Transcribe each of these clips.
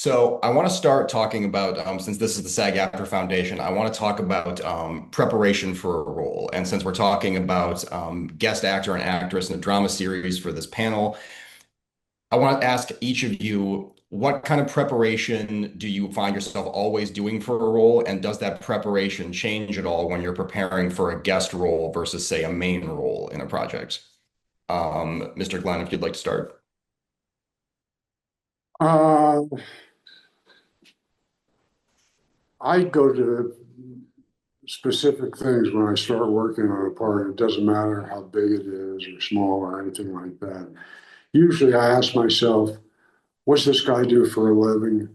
So I want to start talking about, since this is the SAG-AFTRA Foundation, I want to talk about preparation for a role. And since we're talking about guest actor and actress in a drama series for this panel, I want to ask each of you, what kind of preparation do you find yourself always doing for a role? And does that preparation change at all when you're preparing for a guest role versus, say, a main role in a project? Mr. Glenn, if you'd like to start. Uh, I go to specific things when I start working on a part. It doesn't matter how big it is or small or anything like that. Usually I ask myself, what's this guy do for a living?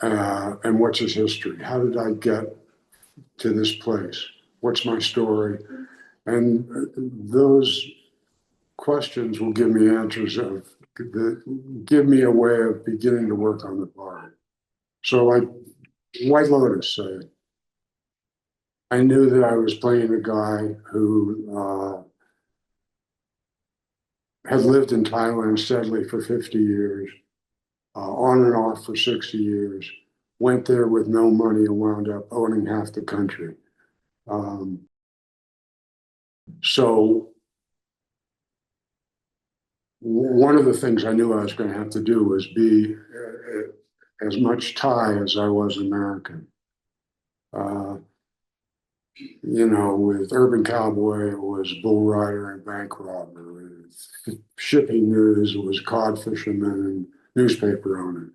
And what's his history? How did I get to this place? What's my story? And those questions will give me answers give me a way of beginning to work on the part. So like White Lotus, say, I knew that I was playing a guy who had lived in Thailand steadily for 50 years, on and off for 60 years, went there with no money and wound up owning half the country. Um, so one of the things I knew I was going to have to do was be as much Thai as I was American. Uh, with Urban Cowboy, it was bull rider and bank robber. With shipping news, it was cod fisherman and newspaper owner.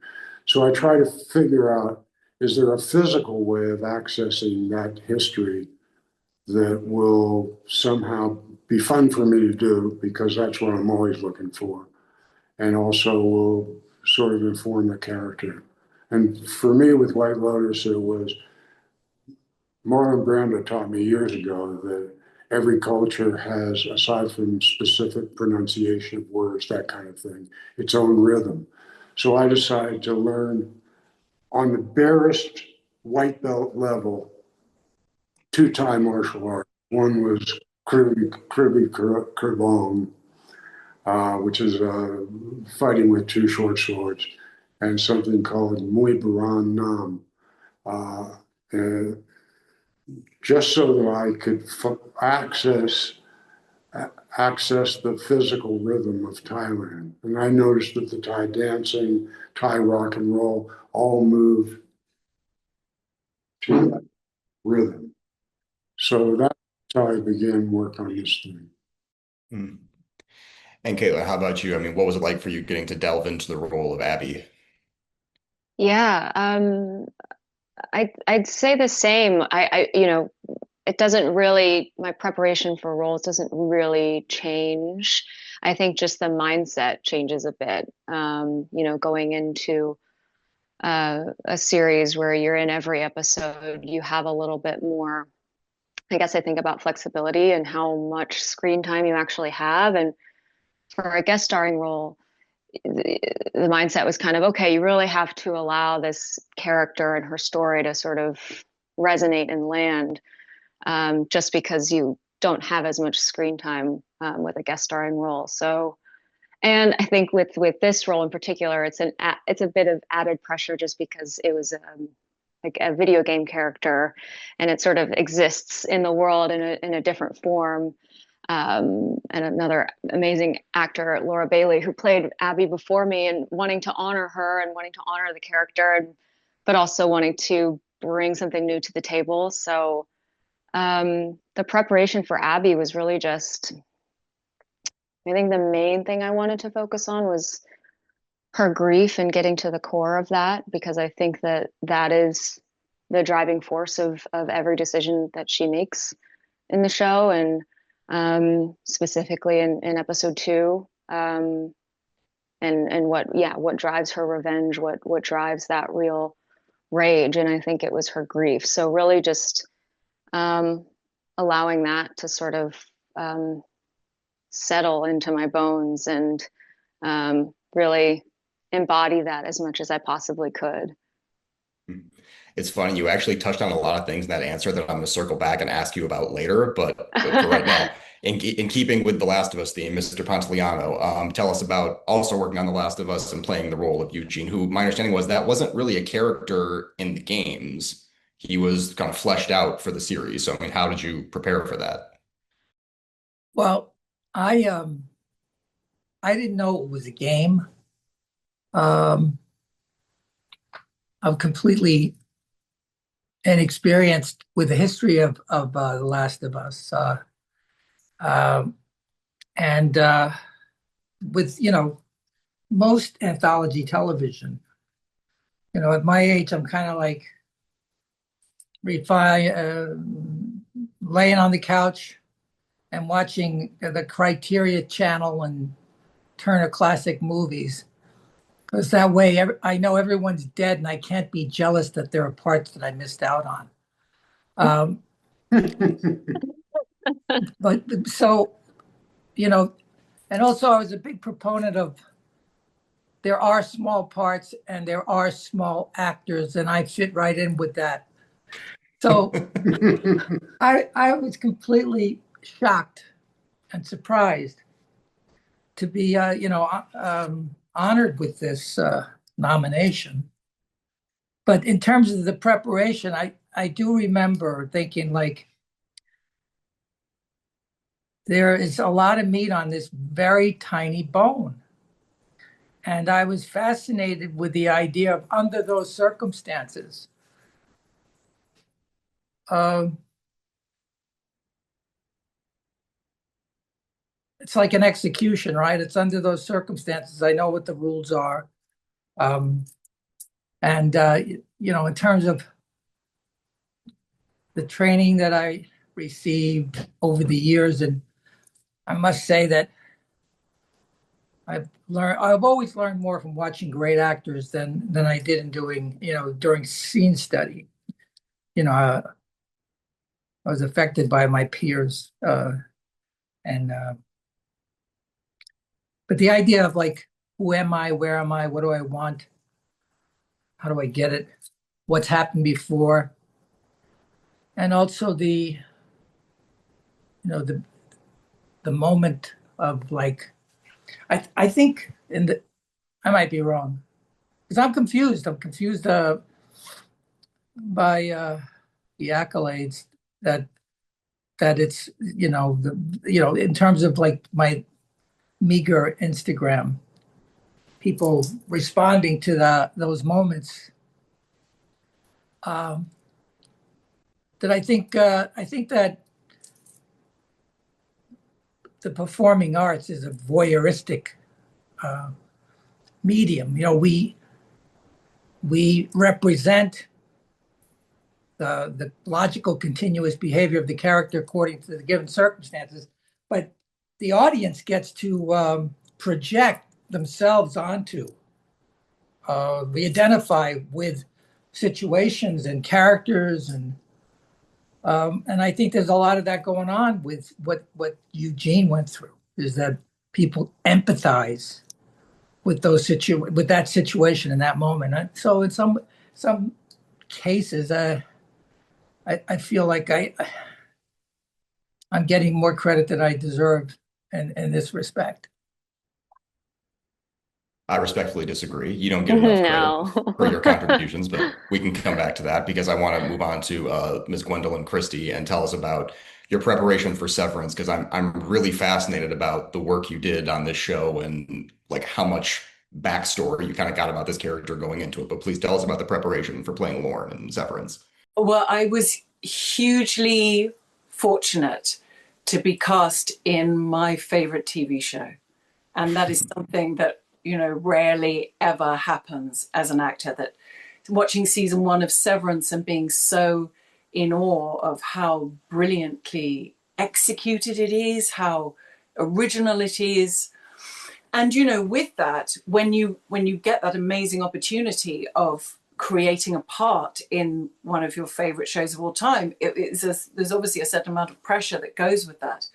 So I try to figure out, is there a physical way of accessing that history that will somehow be fun for me to do, because that's what I'm always looking for, and also will sort of inform the character. And for me with White Lotus, it was Marlon Brando taught me years ago that every culture has, aside from specific pronunciation of words, that kind of thing, its own rhythm. So I decided to learn on the barest white belt level two Thai martial arts. One was Kribi Kravong, which is fighting with two short swords, and something called Muay Baran Nam. Uh, uh, just so that I could access the physical rhythm of Thailand. And I noticed that the Thai dancing, Thai rock and roll all move to that rhythm. So that's how I began work on this thing. Hmm. And Kayla, how about you? I mean, what was it like for you getting to delve into the role of Abby? Yeah, I'd say the same. It doesn't really, my preparation for roles doesn't really change. I think just the mindset changes a bit. Going into a series where you're in every episode, you have a little bit more. I guess I think about flexibility and how much screen time you actually have. And for a guest starring role, the mindset was kind of, okay, you really have to allow this character and her story to sort of resonate and land, just because you don't have as much screen time with a guest starring role. So, and I think with this role in particular, it's a bit of added pressure just because it was like a video game character, and it sort of exists in the world in a different form. And another amazing actor, Laura Bailey, who played Abby before me, and wanting to honor her and wanting to honor the character, but also wanting to bring something new to the table. So the preparation for Abby was really just, I think the main thing I wanted to focus on was her grief and getting to the core of that, because I think that is the driving force of every decision that she makes in the show. And specifically in episode 2, and what drives her revenge, what drives that real rage. And I think it was her grief. So really just um, allowing that to sort of settle into my bones, and really embody that as much as I possibly could. It's funny, you actually touched on a lot of things in that answer that I'm going to circle back and ask you about later, but for right now, in keeping with The Last of Us theme, Mr. Pantoliano, tell us about also working on The Last of Us and playing the role of Eugene, who my understanding was that wasn't really a character in the games. He was kind of fleshed out for the series. So, I mean, how did you prepare for that? Well, I didn't know it was a game. Um, I'm completely inexperienced with the history of The Last of Us, um, and with most anthology television. At my age, I'm kind of like laying on the couch and watching the Criteria channel and Turner Classic Movies. Because that way I know everyone's dead and I can't be jealous that there are parts that I missed out on. But so, and also I was a big proponent of there are small parts and there are small actors, and I fit right in with that. So I was completely shocked and surprised to be, honored with this nomination. But in terms of the preparation, I do remember thinking like, there is a lot of meat on this very tiny bone. And I was fascinated with the idea of under those circumstances, it's like an execution, right? It's under those circumstances. I know what the rules are. And in terms of the training that I received over the years, and I must say that I've always learned more from watching great actors than I did in doing, during scene study. I was affected by my peers, and but the idea of like, who am I? Where am I? What do I want? How do I get it? What's happened before? And also the moment of like, I think I might be wrong because I'm confused. I'm confused by the accolades that it's in terms of like my meager Instagram, people responding to those moments. That I think that the performing arts is a voyeuristic medium. We represent the logical continuous behavior of the character according to the given circumstances, but the audience gets to project themselves onto. We identify with situations and characters, and I think there's a lot of that going on with what Eugene went through, is that people empathize with with that situation in that moment. So in some cases, I feel like I'm getting more credit than I deserve in this respect. I respectfully disagree. You don't get enough credit for your contributions, but we can come back to that because I want to move on to Ms. Gwendoline Christie and tell us about your preparation for Severance, because I'm really fascinated about the work you did on this show and like how much backstory you kind of got about this character going into it. But please tell us about the preparation for playing Lauren in Severance. Well, I was hugely fortunate to be cast in my favorite TV show. And that is something that, rarely ever happens as an actor, that watching season 1 of Severance and being so in awe of how brilliantly executed it is, how original it is. And, with that, when you get that amazing opportunity of creating a part in one of your favorite shows of all time, there's obviously a certain amount of pressure that goes with that.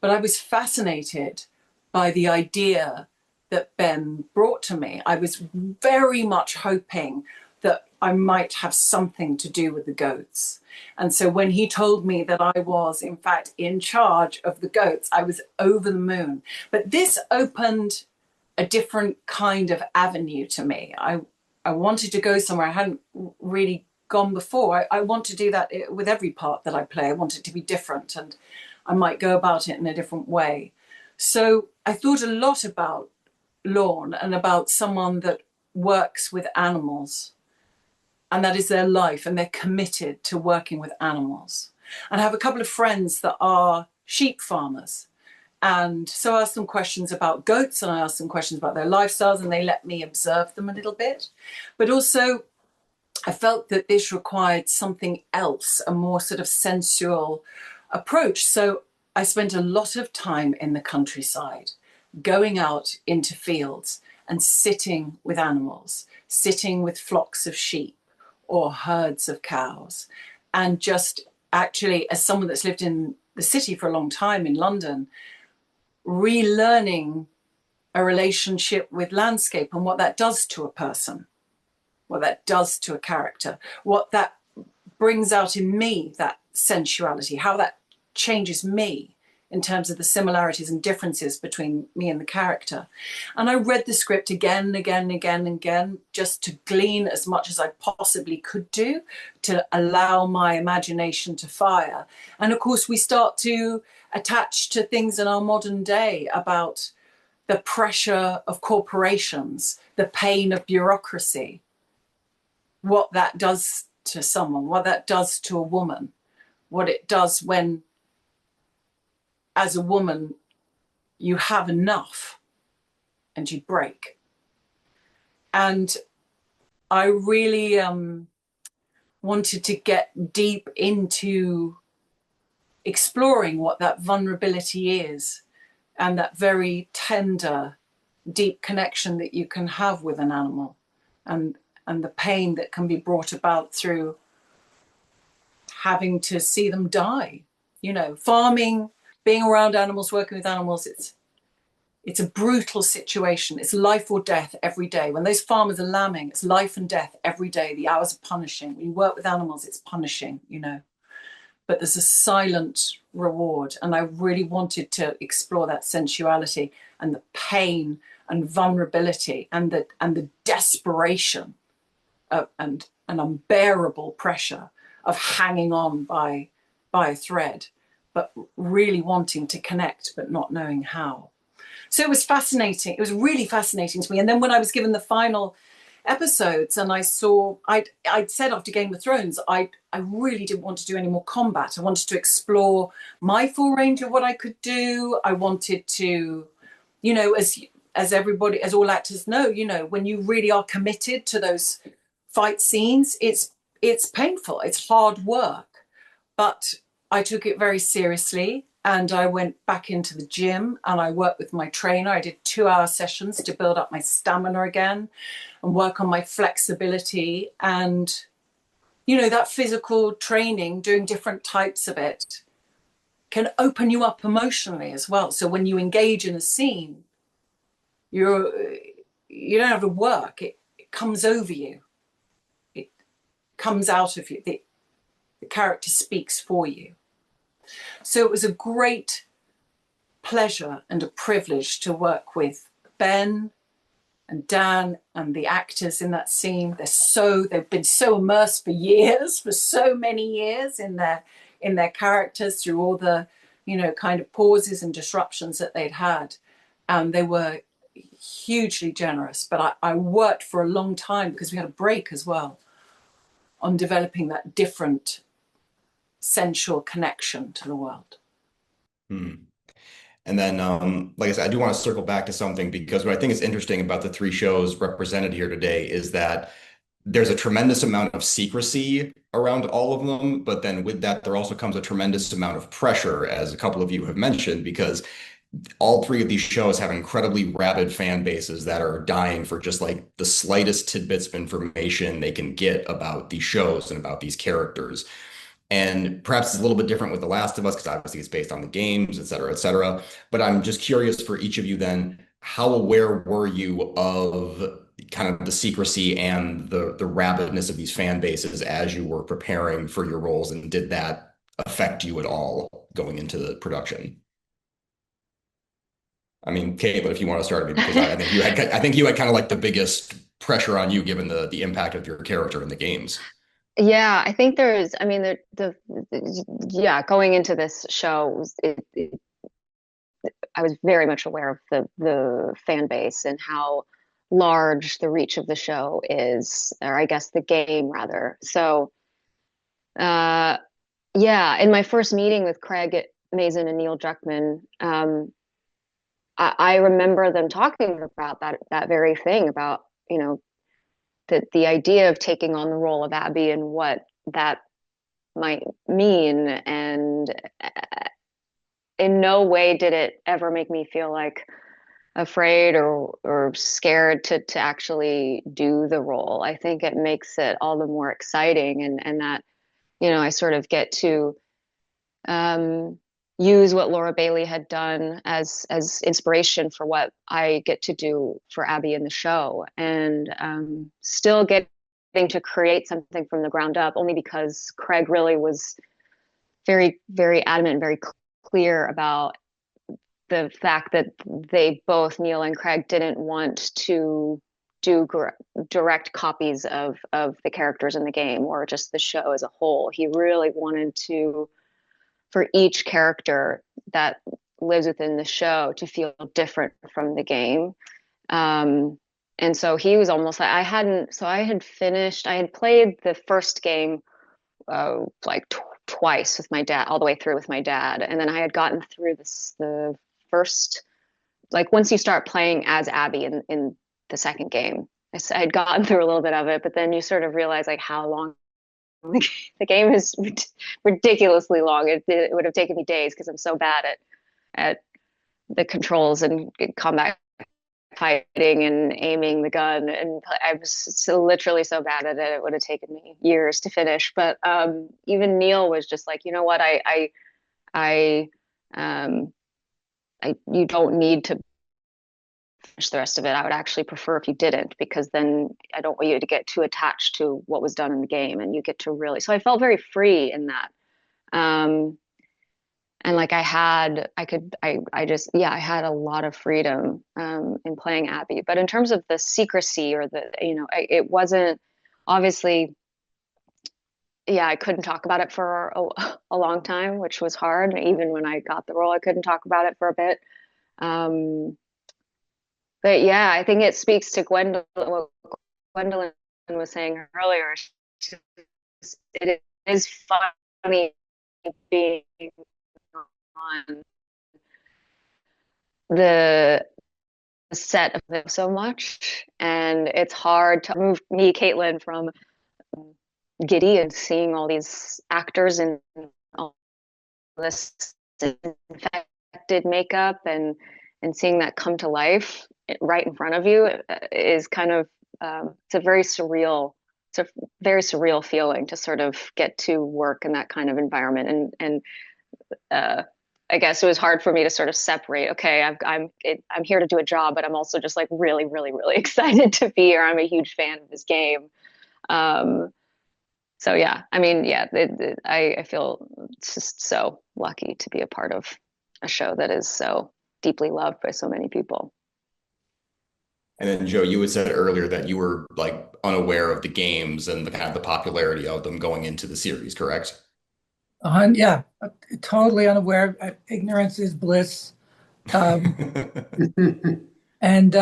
But I was fascinated by the idea that Ben brought to me. I was very much hoping that I might have something to do with the goats. And so when he told me that I was, in fact, in charge of the goats, I was over the moon. But this opened a different kind of avenue to me. I wanted to go somewhere I hadn't really gone before. I want to do that with every part that I play. I want it to be different, and I might go about it in a different way. So I thought a lot about Lorne and about someone that works with animals, and that is their life, and they're committed to working with animals. And I have a couple of friends that are sheep farmers. And so I asked them questions about goats, and I asked them questions about their lifestyles, and they let me observe them a little bit. But also, I felt that this required something else, a more sort of sensual approach. So I spent a lot of time in the countryside, going out into fields and sitting with animals, sitting with flocks of sheep or herds of cows. And just actually, as someone that's lived in the city for a long time in London, relearning a relationship with landscape and what that does to a person, what that does to a character, what that brings out in me, that sensuality, how that changes me in terms of the similarities and differences between me and the character. And I read the script again and again and again and again, just to glean as much as I possibly could do to allow my imagination to fire. And of course, we start to attach to things in our modern day about the pressure of corporations, the pain of bureaucracy, what that does to someone, what that does to a woman, what it does when, as a woman, you have enough and you break. And I really wanted to get deep into exploring what that vulnerability is and that very tender, deep connection that you can have with an animal, and the pain that can be brought about through having to see them die. You know, farming, being around animals, working with animals, it's a brutal situation. It's life or death every day. When those farmers are lambing, it's life and death every day. The hours are punishing. When you work with animals, it's punishing, you know. But there's a silent reward. And I really wanted to explore that sensuality and the pain and vulnerability and the desperation and an unbearable pressure of hanging on by a thread, but really wanting to connect, but not knowing how. So it was fascinating. It was really fascinating to me. And then when I was given the final episodes and I saw, I'd said after Game of Thrones, I really didn't want to do any more combat. I wanted to explore my full range of what I could do. I wanted to, you know, as everybody, as all actors know, you know, when you really are committed to those fight scenes, it's painful, it's hard work. But I took it very seriously, and I went back into the gym and I worked with my trainer. I did 2-hour sessions to build up my stamina again and work on my flexibility. And, you know, that physical training, doing different types of it, can open you up emotionally as well. So when you engage in a scene, you don't have to work. It comes over you. It comes out of you. The character speaks for you. So it was a great pleasure and a privilege to work with Ben and Dan and the actors in that scene. They've been so immersed for years, for so many years in their characters through all the, you know, kind of pauses and disruptions that they'd had. And they were hugely generous. But I worked for a long time, because we had a break as well, on developing that different sensual connection to the world. And then, like I said, I do want to circle back to something, because what I think is interesting about the 3 shows represented here today is that there's a tremendous amount of secrecy around all of them. But then with that, there also comes a tremendous amount of pressure, as a couple of you have mentioned, because all 3 of these shows have incredibly rabid fan bases that are dying for just like the slightest tidbits of information they can get about these shows and about these characters. And perhaps it's a little bit different with The Last of Us, because obviously it's based on the games, et cetera, et cetera. But I'm just curious for each of you then, how aware were you of kind of the secrecy and the rabidness of these fan bases as you were preparing for your roles, and did that affect you at all going into the production? I mean, Kaitlyn, if you want to start me, because I think you had kind of like the biggest pressure on you given the impact of your character in the games. Yeah, I think there's, I mean, yeah, going into this show, I was very much aware of the fan base and how large the reach of the show is, or I guess the game rather. So, yeah, in my first meeting with Craig Mazin and Neil Druckmann, I remember them talking about that very thing about, the idea of taking on the role of Abby and what that might mean. And in no way did it ever make me feel like afraid or scared to actually do the role. I think it makes it all the more exciting, and that, I sort of get to use what Laura Bailey had done as inspiration for what I get to do for Abby in the show, and still getting to create something from the ground up, only because Craig really was very, very adamant and very clear about the fact that they both, Neil and Craig, didn't want to do direct copies of the characters in the game or just the show as a whole. He really wanted for each character that lives within the show to feel different from the game. And so he was almost like, I had played the first game like twice with my dad, all the way through with my dad. And then I had gotten through the first, like once you start playing as Abby in the second game, I had gotten through a little bit of it, but then you sort of realize like how long the game is ridiculously long. It would have taken me days because I'm so bad at the controls and combat fighting and aiming the gun, and I was literally so bad at it. It would have taken me years to finish. But even Neil was just like, you know what, you don't need to finish the rest of it. I would actually prefer if you didn't, because then I don't want you to get too attached to what was done in the game, and you get to really. So I felt very free in that. And like I had a lot of freedom in playing Abby. But in terms of the secrecy or it wasn't obviously, yeah, I couldn't talk about it for a long time, which was hard. Even when I got the role, I couldn't talk about it for a bit. But yeah, I think it speaks to what Gwendoline was saying earlier. It is funny being on the set of it so much, and it's hard to move me, Kaitlyn, from giddy and seeing all these actors and all this infected makeup and seeing that come to life right in front of you is kind of it's a very surreal feeling to sort of get to work in that kind of environment. And I guess it was hard for me to sort of separate. Okay, I'm here to do a job, but I'm also just like really, really, really excited to be here. I'm a huge fan of this game. So yeah, I mean, yeah, I feel just so lucky to be a part of a show that is so deeply loved by so many people. And then Joe, you had said earlier that you were like unaware of the games and the kind of the popularity of them going into the series, correct? Yeah, totally unaware. Ignorance is bliss. And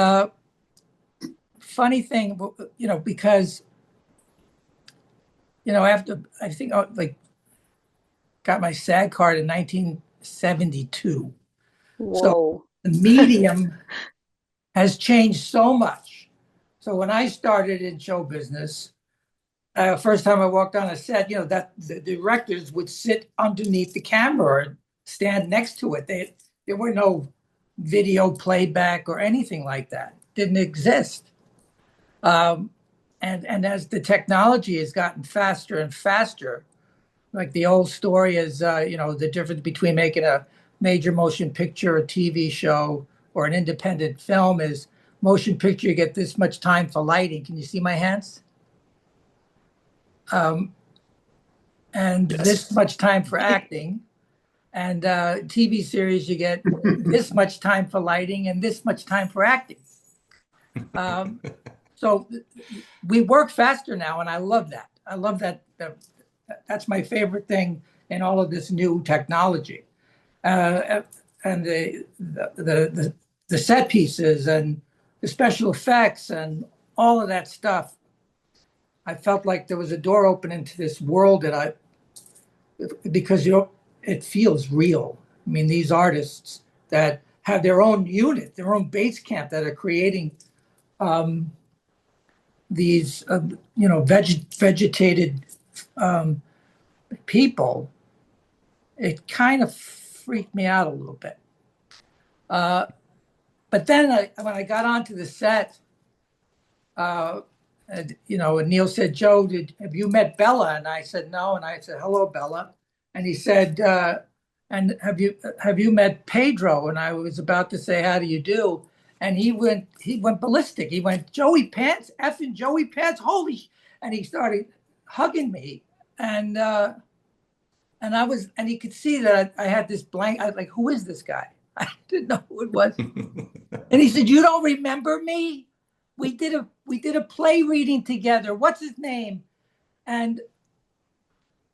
funny thing, because after I think like got my SAG card in 1972. Whoa. So the medium has changed so much. So when I started in show business, first time I walked on a set, that the directors would sit underneath the camera and stand next to it. There were no video playback or anything like that. Didn't exist. And as the technology has gotten faster and faster, like the old story is, the difference between making a major motion picture, a TV show, or an independent film is motion picture, you get this much time for lighting. Can you see my hands? And Yes. this much time for acting. And TV series, you get this much time for lighting and this much time for acting. So we work faster now, and I love that. I love that. That's my favorite thing in all of this new technology, and the set pieces and the special effects and all of that stuff. I felt like there was a door open into this world because it feels real. I mean, these artists that have their own unit, their own base camp, that are creating these, vegetated people. It kind of freaked me out a little bit. But then when I got onto the set, and Neil said, "Joe, have you met Bella?" And I said, "No." And I said, "Hello, Bella." And he said, "And have you met Pedro?" And I was about to say, "How do you do?" And he went ballistic. He went, "Joey Pants, effing Joey Pants, holy!" And he started hugging me, and he could see that I had this blank. I was like, "Who is this guy?" I didn't know who it was. And he said, "You don't remember me? We did a play reading together. What's his name?" And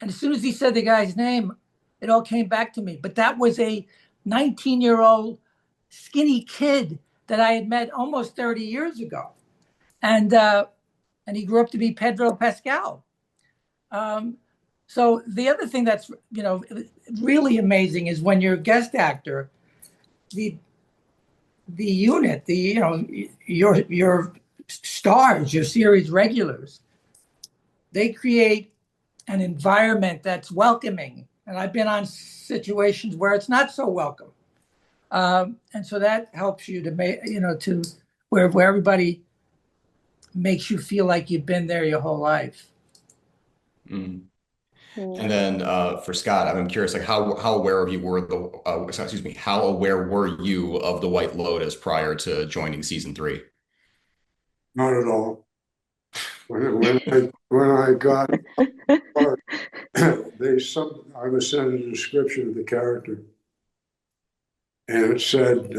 as soon as he said the guy's name, it all came back to me. But that was a 19-year-old skinny kid that I had met almost 30 years ago. And he grew up to be Pedro Pascal. So the other thing that's, really amazing is when you're a guest actor, the unit, your stars, your series regulars, they create an environment that's welcoming. And I've been on situations where it's not so welcome. And so that helps you to make, to where everybody makes you feel like you've been there your whole life. Mm. And then for Scott, I'm curious, like how aware you were how aware were you of the White Lotus prior to joining season 3? Not at all. When I got part, I was sent a description of the character, and it said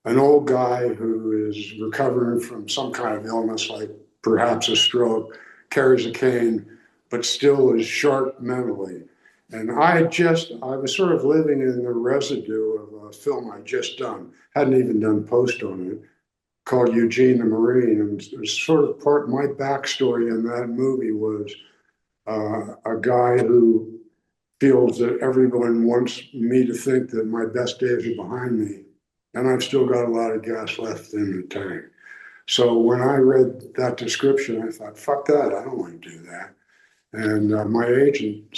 an old guy who is recovering from some kind of illness, like perhaps a stroke, carries a cane, but still is sharp mentally. And I was sort of living in the residue of a film I'd just done, hadn't even done post on it, called Eugene the Marine. And it was sort of part my backstory in that movie was a guy who feels that everyone wants me to think that my best days are behind me, and I've still got a lot of gas left in the tank. So when I read that description, I thought, fuck that, I don't want to do that. And my agent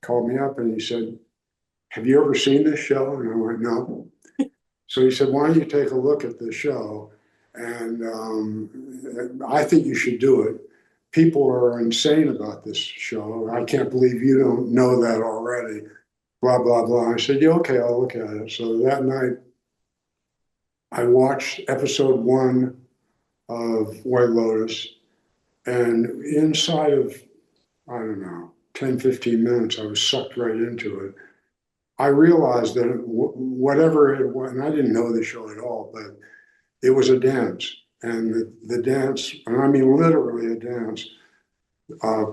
called me up and he said, "Have you ever seen this show?" And I went, "No." So he said, "Why don't you take a look at the show? And I think you should do it. People are insane about this show. I can't believe you don't know that already. Blah, blah, blah." I said, "Yeah, okay, I'll look at it." So that night, I watched episode 1 of White Lotus. And inside of, I don't know, 10, 15 minutes, I was sucked right into it. I realized that whatever it was, and I didn't know the show at all, but it was a dance. And the dance, and I mean literally a dance,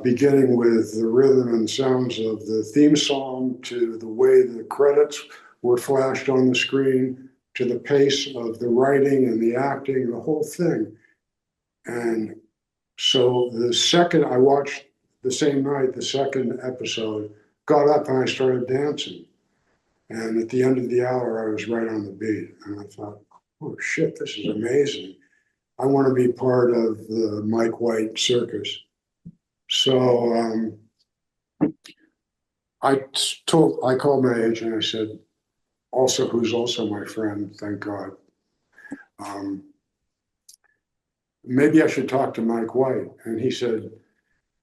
beginning with the rhythm and sounds of the theme song to the way the credits were flashed on the screen to the pace of the writing and the acting, the whole thing. And so the second I watched the same night, the second episode, got up and I started dancing. And at the end of the hour, I was right on the beat. And I thought, oh shit, this is amazing. I want to be part of the Mike White circus. So I called my agent. I said, who's also my friend, thank God. Maybe I should talk to Mike White. And he said,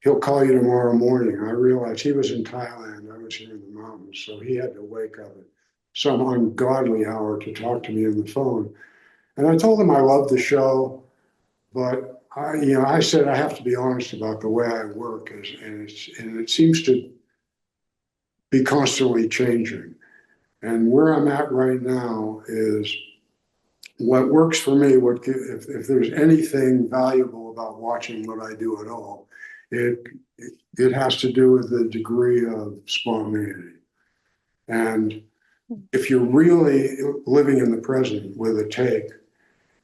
he'll call you tomorrow morning. I realized he was in Thailand. I was here in the mountains. So he had to wake up at some ungodly hour to talk to me on the phone. And I told him I loved the show, but I said I have to be honest about the way I work, and it seems to be constantly changing. And where I'm at right now is what works for me. If there's anything valuable about watching what I do at all, it has to do with the degree of spontaneity. And if you're really living in the present with a take,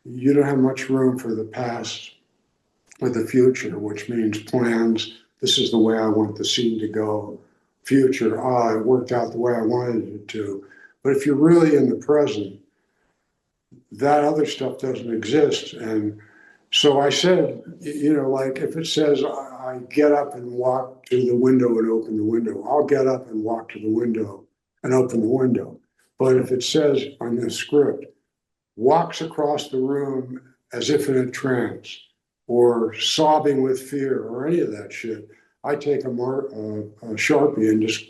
you don't have much room for the past or the future, which means plans. This is the way I want the scene to go. Future, it worked out the way I wanted it to. But if you're really in the present, that other stuff doesn't exist. And so I said, like if it says I get up and walk to the window and open the window, I'll get up and walk to the window and open the window. But if it says on the script, walks across the room as if in a trance or sobbing with fear or any of that shit, I take a Sharpie and just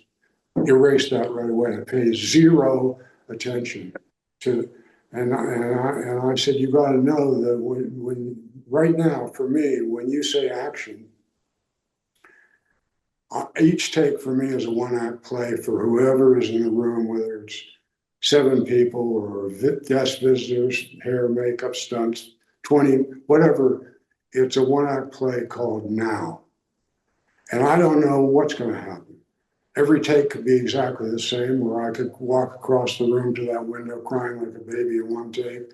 erase that right away. I pay zero attention to, and I said, you got to know that when right now for me, when you say action, each take for me is a one-act play for whoever is in the room, whether it's 7 people or guest visitors, hair, makeup, stunts, 20, whatever. It's a one-act play called Now. And I don't know what's going to happen. Every take could be exactly the same, or I could walk across the room to that window crying like a baby in one take,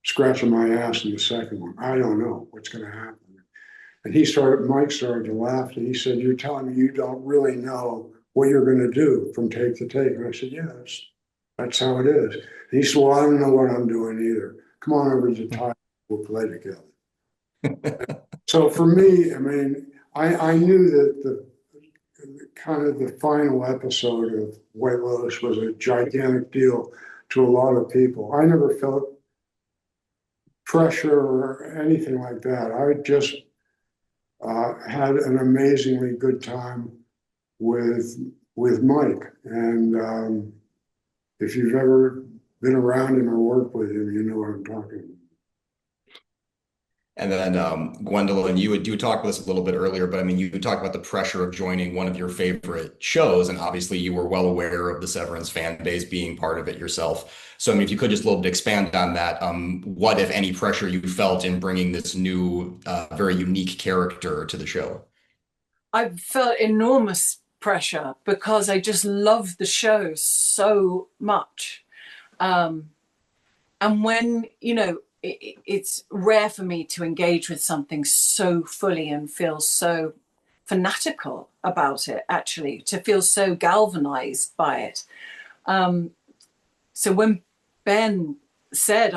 scratching my ass in the second one. I don't know what's going to happen. And Mike started to laugh, and he said, you're telling me you don't really know what you're going to do from take to take. And I said, yeah, that's how it is. And he said, well, I don't know what I'm doing either. Come on over to Thailand, we'll play together. So for me, I mean, I knew that the kind of the final episode of White Lotus was a gigantic deal to a lot of people. I never felt pressure or anything like that. I just had an amazingly good time with Mike. And if you've ever been around him or worked with him, you know what I'm talking about. And then Gwendoline, you talked with us a little bit earlier, but I mean, you talked about the pressure of joining one of your favorite shows, and obviously you were well aware of the Severance fan base, being part of it yourself. So I mean, if you could just a little bit expand on that, what, if any, pressure you felt in bringing this new, very unique character to the show? I felt enormous pressure because I just love the show so much. And when, it's rare for me to engage with something so fully and feel so fanatical about it, actually, to feel so galvanized by it. So when Ben said,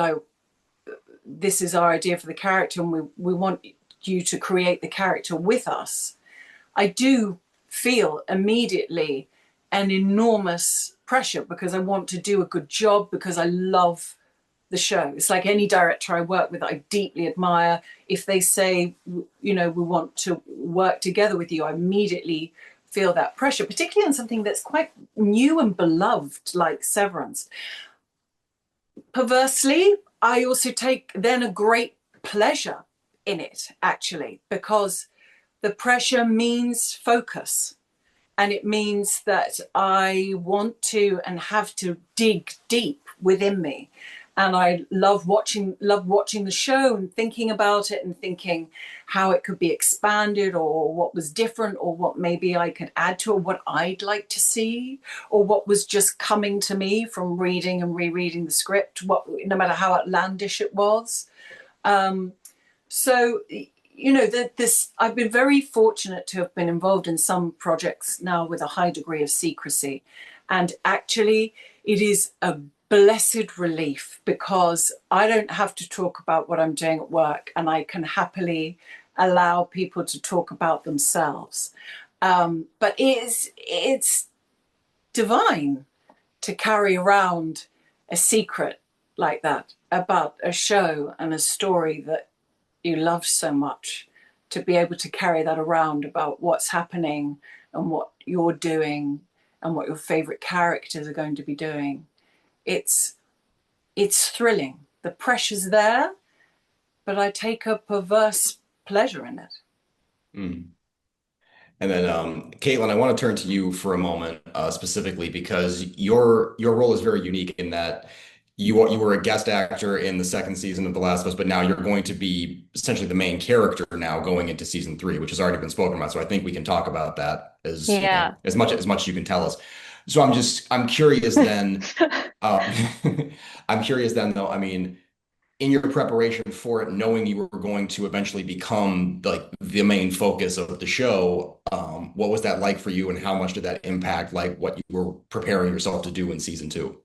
this is our idea for the character and we want you to create the character with us, I do feel immediately an enormous pressure because I want to do a good job, because I love the show. It's like any director I work with, I deeply admire. If they say, we want to work together with you, I immediately feel that pressure, particularly on something that's quite new and beloved like Severance. Perversely, I also take then a great pleasure in it, actually, because the pressure means focus. And it means that I want to and have to dig deep within me. And I love watching the show and thinking about it and thinking how it could be expanded, or what was different, or what maybe I could add to, or what I'd like to see, or what was just coming to me from reading and rereading the script, no matter how outlandish it was. So, I've been very fortunate to have been involved in some projects now with a high degree of secrecy. And actually, it is a blessed relief because I don't have to talk about what I'm doing at work, and I can happily allow people to talk about themselves. But it's divine to carry around a secret like that about a show and a story that you love so much, to be able to carry that around about what's happening and what you're doing and what your favorite characters are going to be doing. It's thrilling. the pressure's there, but I take a perverse pleasure in it. Mm. And then, Kaitlyn, I want to turn to you for a moment, specifically because your role is very unique in that you were a guest actor in the second season of The Last of Us, but now you're going to be essentially the main character now going into season three, which has already been spoken about. So I think we can talk about that as Yeah. as much as you can tell us. So I'm curious then. Uh, I'm curious then, though. I mean, in your preparation for it, knowing you were going to eventually become like the main focus of the show, what was that like for you, and how much did that impact like what you were preparing yourself to do in season two?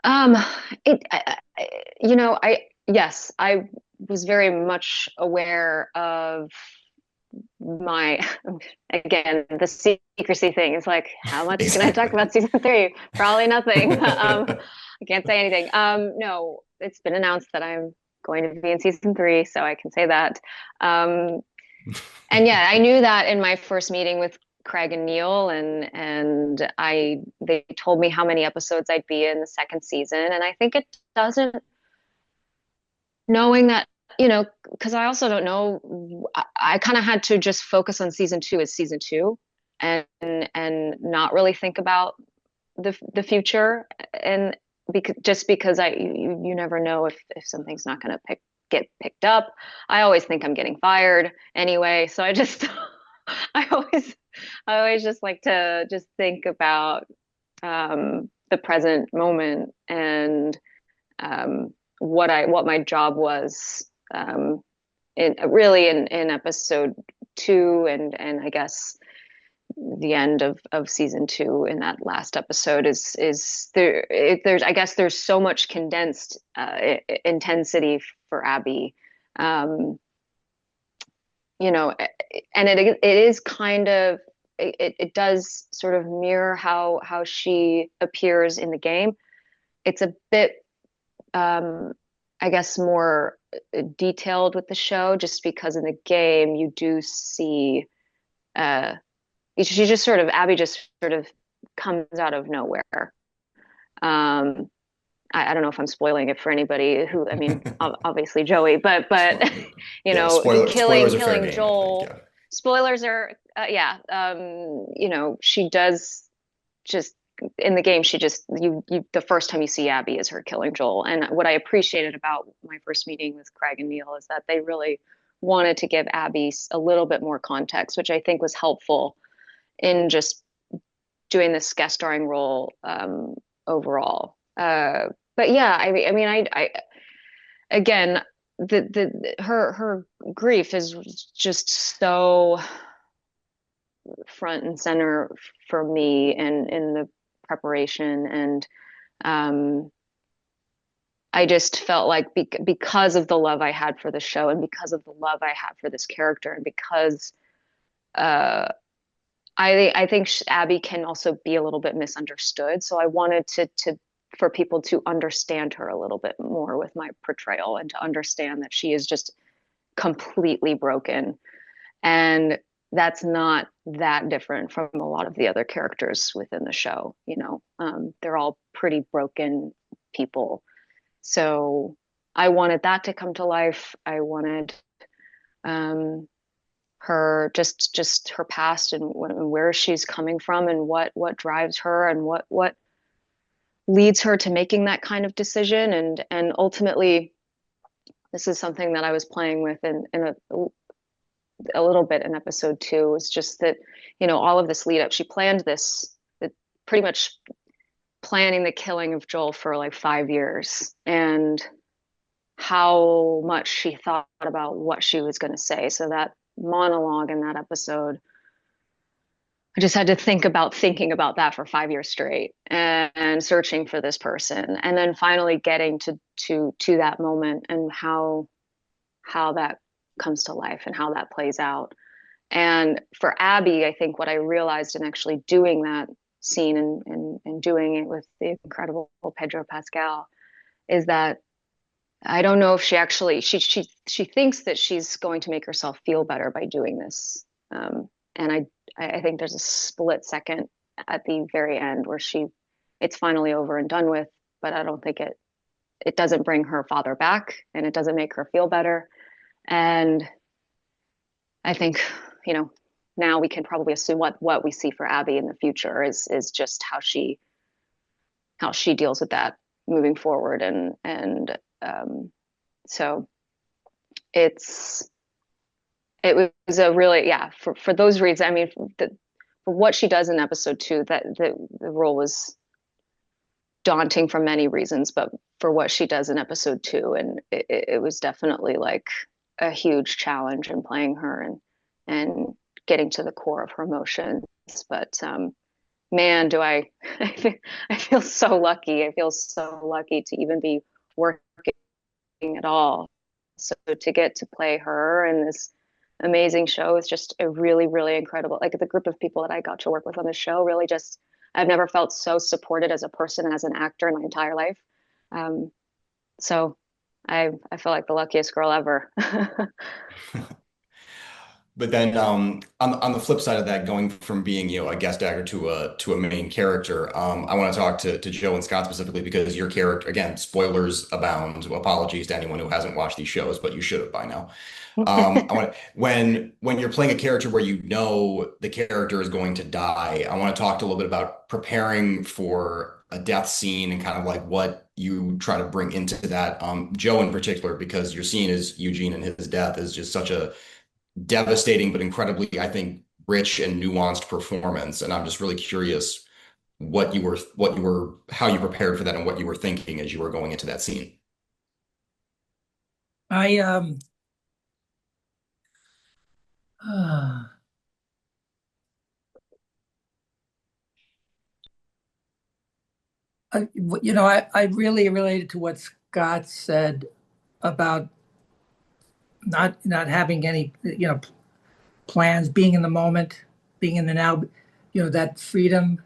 Um, yes, I was very much aware of my, again, the secrecy thing is like, how much can I talk Exactly. about season three? Probably nothing. I can't say anything. No, it's been announced that I'm going to be in season three, so I can say that. And yeah, I knew that in my first meeting with Craig and Neil, and they told me how many episodes I'd be in the second season, and I think it doesn't, knowing that, because I also don't know, I kind of had to just focus on season two as season two, and not really think about the future, and because you never know if something's not going to get picked up. I always think I'm getting fired anyway, so I just I always I always just like to just think about the present moment, and what my job was, in episode two, and I guess the end of season two in that last episode is there's I guess there's so much condensed intensity for Abby, um, and it is kind of, it does sort of mirror how she appears in the game. It's a bit, I guess, more detailed with the show, just because in the game you do see, she just sort of, Abby just sort of comes out of nowhere. Um, I don't know if I'm spoiling it for anybody who, I mean, obviously Joey, but Yeah, killing spoilers are fair game, I think. Joel. Yeah. Spoilers are, yeah. She does just, in the game, she just, the first time you see Abby is her killing Joel. And what I appreciated about my first meeting with Craig and Neil is that they really wanted to give Abby a little bit more context, which I think was helpful in just doing this guest starring role, overall. But yeah, I mean, I again, her grief is just so front and center for me in the preparation, and I just felt like because of the love I had for the show, and because of the love I had for this character, and because I think Abby can also be a little bit misunderstood. So I wanted to for people to understand her a little bit more with my portrayal, and to understand that she is just completely broken. And that's not that different from a lot of the other characters within the show. They're all pretty broken people. So I wanted that to come to life. I wanted her, just her past, and where she's coming from, and what drives her, and what leads her to making that kind of decision. And ultimately, this is something that I was playing with in a little bit in episode two, is just that, all of this lead up, she planned this, pretty much planning the killing of Joel for like 5 years, and how much she thought about what she was going to say. So that monologue in that episode, I just had to think about thinking about that for 5 years straight, and searching for this person, and then finally getting to that moment, and how that comes to life, and how that plays out. And for Abby, I think what I realized in actually doing that scene, and doing it with the incredible Pedro Pascal, is that I don't know if she actually, she thinks that she's going to make herself feel better by doing this. And I think there's a split second at the very end where it's finally over and done with, but I don't think it doesn't bring her father back, and it doesn't make her feel better. And I think, you know, now we can probably assume what we see for Abby in the future is just how she deals with that moving forward. And so it was a really, yeah, for those reasons. I mean, for what she does in episode 2, that the role was daunting for many reasons, but for what she does in episode 2, and it was definitely like a huge challenge in playing her and getting to the core of her emotions. But man, do I feel so lucky. I feel so lucky to even be working at all. So to get to play her in this amazing show is just a really, really incredible, like the group of people that I got to work with on the show really just, I've never felt so supported as a person and as an actor in my entire life. So I feel like the luckiest girl ever. But then on the flip side of that, going from being, you know, a guest actor to a main character, I want to talk to Joe and Scott specifically because your character, again, spoilers abound. Apologies to anyone who hasn't watched these shows, but you should have by now. When you're playing a character where you know the character is going to die, I want to talk to a little bit about preparing for a death scene and kind of like what you try to bring into that. Joe in particular, because your scene is Eugene and his death is just such a devastating but incredibly, I think, rich and nuanced performance. And I'm just really curious how you prepared for that and what you were thinking as you were going into that scene. I you know, I really related to what Scott said about not having any, you know, plans, being in the moment, being in the now, you know, that freedom.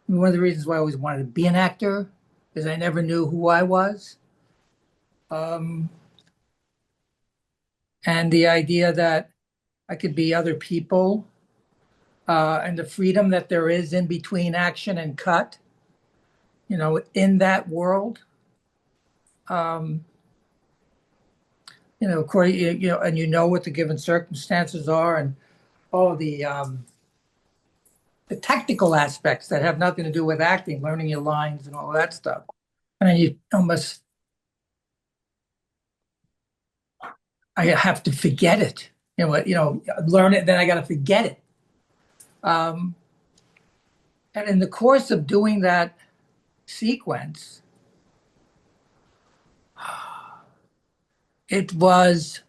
I mean, one of the reasons why I always wanted to be an actor is I never knew who I was. And the idea that I could be other people, and the freedom that there is in between action and cut, you know, in that world. You know, of course, you know, and you know what the given circumstances are, and all the technical aspects that have nothing to do with acting, learning your lines and all that stuff. And then you almost, I have to forget it. You know, learn it, then I got to forget it. And in the course of doing that sequence, it was,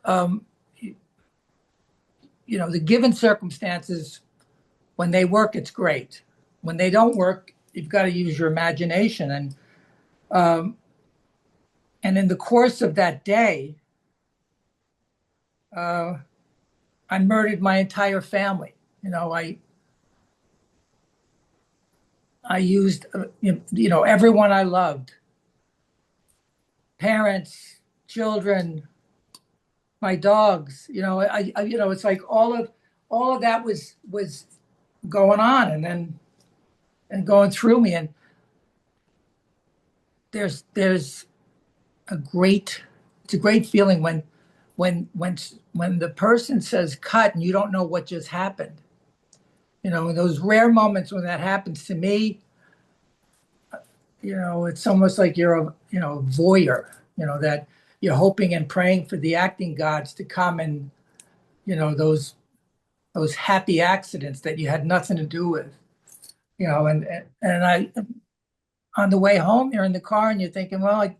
you know, the given circumstances, when they work, it's great. When they don't work, you've got to use your imagination. And in the course of that day, I murdered my entire family. You know, I used, you know, everyone I loved, parents, children, my dogs. You know, you know, it's like all of that was going on, and going through me. And there's it's a great feeling when the person says cut and you don't know what just happened. You know, in those rare moments when that happens to me, you know, it's almost like you're a, you know, voyeur, you know, that you're hoping and praying for the acting gods to come, and, you know, those happy accidents that you had nothing to do with, you know. And I, on the way home, you're in the car and you're thinking, well, I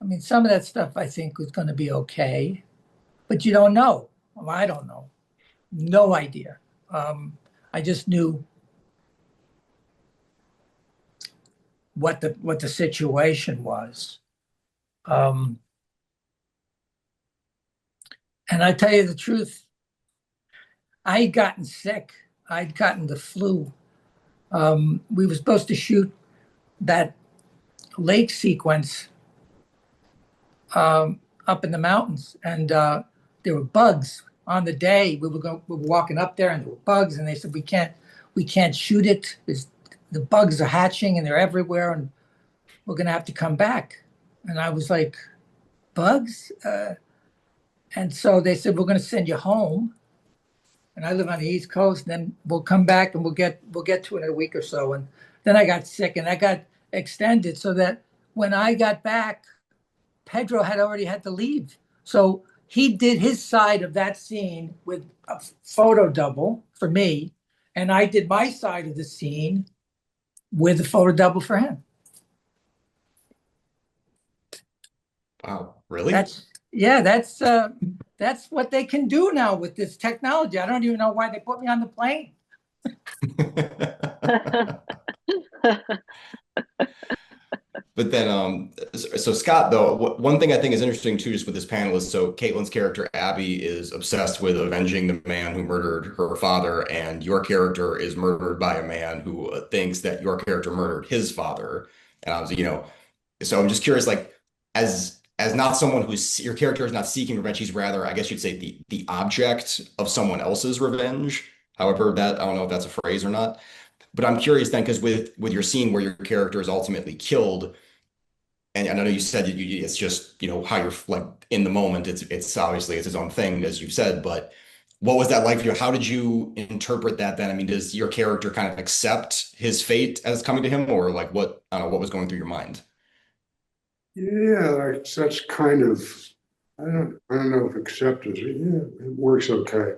mean, some of that stuff I think was going to be okay, but you don't know. Well, I don't know. No idea. I just knew what the situation was. And I tell you the truth, I had gotten sick. I'd gotten the flu. We were supposed to shoot that lake sequence up in the mountains, and there were bugs on the day. We were walking up there, and there were bugs, and they said we can't shoot it. The bugs are hatching, and they're everywhere, and we're going to have to come back. And I was like, bugs? And so they said, we're going to send you home. And I live on the East Coast, and then we'll come back and we'll get to it in a week or so. And then I got sick and I got extended so that when I got back, Pedro had already had to leave. So he did his side of that scene with a photo double for me. And I did my side of the scene with a photo double for him. Wow, really? That's what they can do now with this technology. I don't even know why they put me on the plane. But then, so Scott, though, one thing I think is interesting too, just with this panel is so Kaitlyn's character, Abby, is obsessed with avenging the man who murdered her father, and your character is murdered by a man who thinks that your character murdered his father. And I was, so I'm just curious, like, as not someone your character is not seeking revenge, he's rather, I guess you'd say, the object of someone else's revenge. However, that I don't know if that's a phrase or not. But I'm curious then, because with your scene where your character is ultimately killed. And I know you said it's just, how you're like in the moment. It's obviously it's his own thing, as you've said, but what was that like for you? How did you interpret that then? I mean, does your character kind of accept his fate as coming to him, or like what, I don't know, what was going through your mind? Yeah, that's kind of, I don't know if acceptance, yeah, it works okay.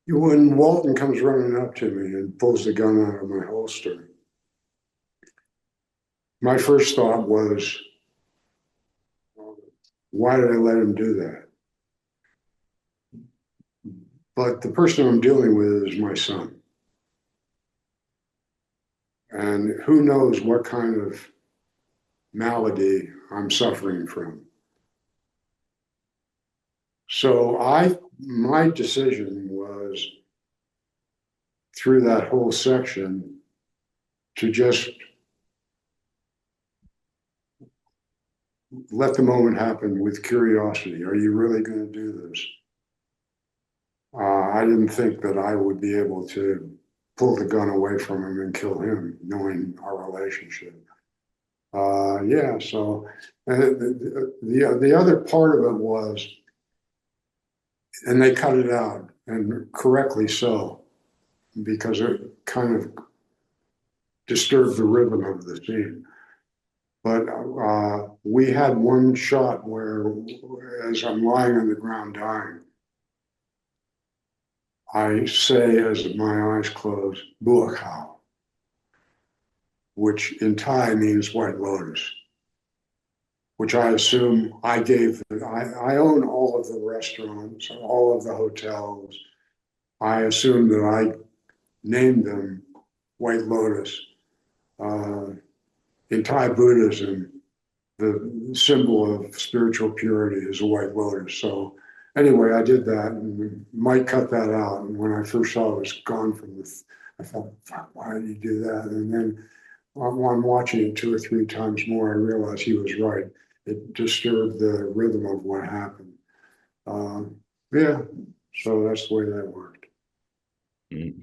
When Walton comes running up to me and pulls the gun out of my holster, my first thought was, why did I let him do that? But the person I'm dealing with is my son. And who knows what kind of malady I'm suffering from. So my decision was, through that whole section, to just let the moment happen with curiosity. Are you really going to do this? I didn't think that I would be able to pull the gun away from him and kill him, knowing our relationship. Yeah, so the other part of it was, and they cut it out, and correctly so, because it kind of disturbed the rhythm of the scene. But we had one shot where, as I'm lying on the ground dying, I say, as my eyes close, Buakau, which in Thai means White Lotus, which I assume I gave. I own all of the restaurants, all of the hotels. I assume that I named them White Lotus. In Thai Buddhism, the symbol of spiritual purity is a white lotus. So anyway, I did that, and we might cut that out. And when I first saw it was gone from this, I thought, fuck, why did you do that? And then on watching it 2 or 3 times more, I realized he was right. It disturbed the rhythm of what happened. Yeah, so that's the way that worked. Mm.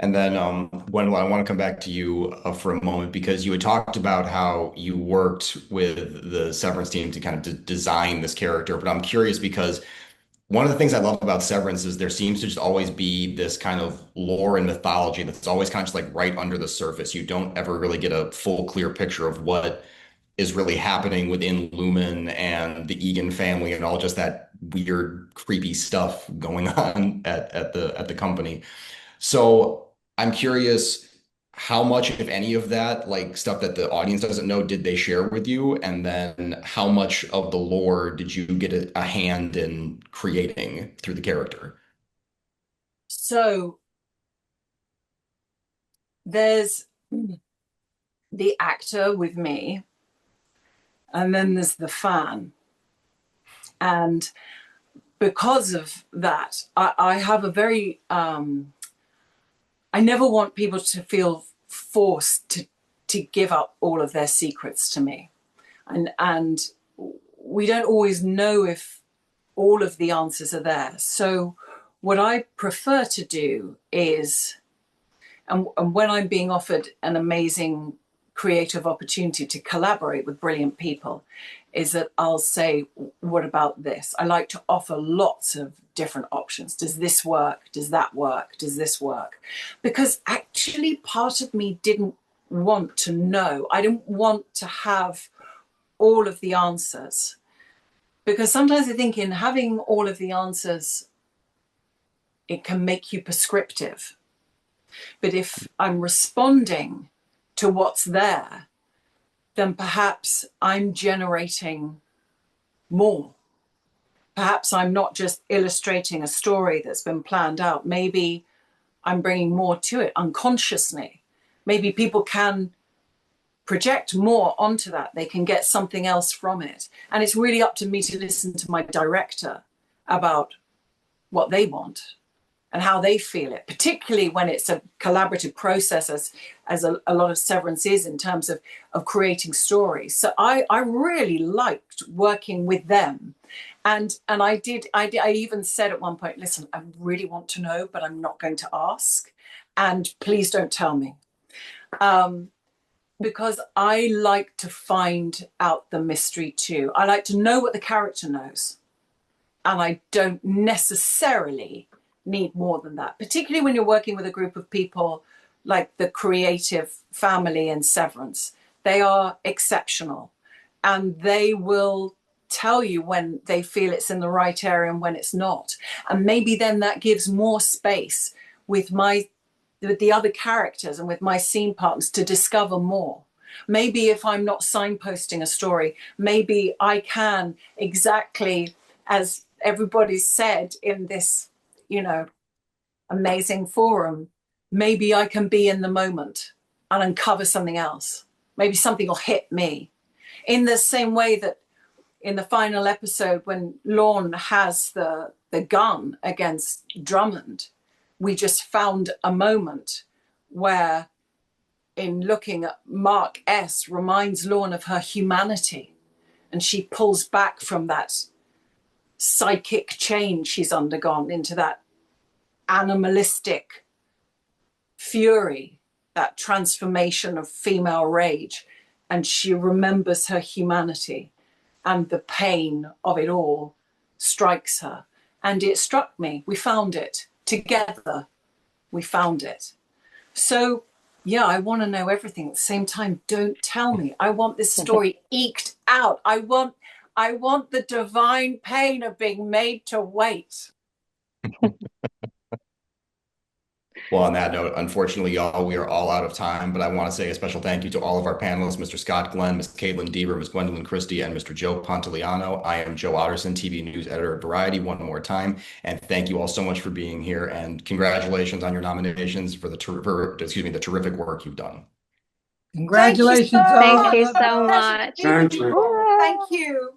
And then, Gwendoline, I want to come back to you for a moment because you had talked about how you worked with the Severance team to kind of design this character. But I'm curious because one of the things I love about Severance is there seems to just always be this kind of lore and mythology that's always kind of just like right under the surface. You don't ever really get a full, clear picture of what is really happening within Lumen and the Egan family and all just that weird, creepy stuff going on at the company. So I'm curious how much, if any of that, like stuff that the audience doesn't know, did they share with you? And then how much of the lore did you get a hand in creating through the character? So there's the actor with me, and then there's the fan. And because of that, I have a very, I never want people to feel forced to give up all of their secrets to me. And we don't always know if all of the answers are there. So what I prefer to do is, and when I'm being offered an amazing creative opportunity to collaborate with brilliant people is that I'll say, what about this? I like to offer lots of different options. Does this work? Does that work? Does this work? Because actually part of me didn't want to know. I didn't want to have all of the answers, because sometimes I think in having all of the answers, it can make you prescriptive. But if I'm responding to what's there, then perhaps I'm generating more. Perhaps I'm not just illustrating a story that's been planned out. Maybe I'm bringing more to it unconsciously. Maybe people can project more onto that. They can get something else from it. And it's really up to me to listen to my director about what they want and how they feel it, particularly when it's a collaborative process, as a lot of Severance is in terms of creating stories. So I really liked working with them. And I even said at one point, listen, I really want to know, but I'm not going to ask. And please don't tell me. Because I like to find out the mystery too. I like to know what the character knows. And I don't necessarily need more than that, particularly when you're working with a group of people like the creative family in Severance. They are exceptional, and they will tell you when they feel it's in the right area and when it's not. And maybe then that gives more space with the other characters and with my scene partners to discover more. Maybe if I'm not signposting a story, maybe I can, exactly as everybody said in this, amazing forum, maybe I can be in the moment and uncover something else. Maybe something will hit me. In the same way that in the final episode, when Lorne has the gun against Drummond, we just found a moment where, in looking at Mark S, reminds Lorne of her humanity. And she pulls back from that psychic change she's undergone into that animalistic fury, that transformation of female rage. And she remembers her humanity, and the pain of it all strikes her. And it struck me. We found it together. We found it. So, yeah, I want to know everything. At the same time, don't tell me. I want this story eked out. I want the divine pain of being made to wait. Well, on that note, unfortunately, y'all, we are all out of time, but I want to say a special thank you to all of our panelists, Mr. Scott Glenn, Ms. Kaitlyn Dever, Ms. Gwendoline Christie, and Mr. Joe Pantoliano. I am Joe Otterson, TV news editor at Variety, one more time. And thank you all so much for being here, and congratulations on your nominations for the terrific work you've done. Congratulations. Thank you so much. Thanks, man. Thank you.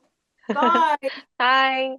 Bye. Bye.